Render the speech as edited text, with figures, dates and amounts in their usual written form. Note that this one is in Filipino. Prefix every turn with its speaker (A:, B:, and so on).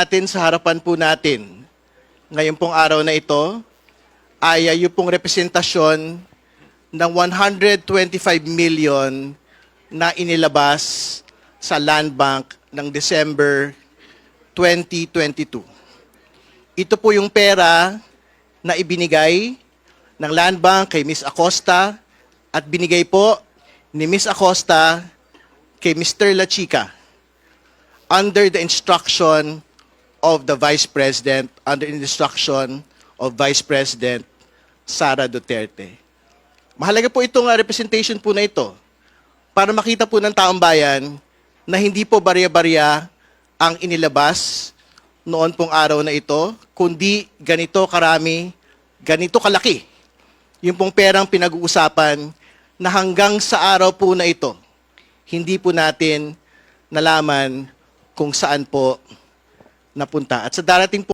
A: Natin sa harapan po natin ngayon pong araw na ito ay yung pong representasyon ng 125 million na inilabas sa Land Bank ng December 2022. Ito po yung pera na ibinigay ng Land Bank kay Ms. Acosta at binigay po ni Ms. Acosta kay Mr. La Chica under the instruction of the Vice President, under instruction of Vice President Sara Duterte. Mahalaga po itong representation po na ito para makita po ng taong bayan na hindi po barya-barya ang inilabas noon pong araw na ito, kundi ganito karami, ganito kalaki yung pong perang pinag-uusapan na hanggang sa araw po na ito, hindi po natin nalaman kung saan po napunta. At sa darating po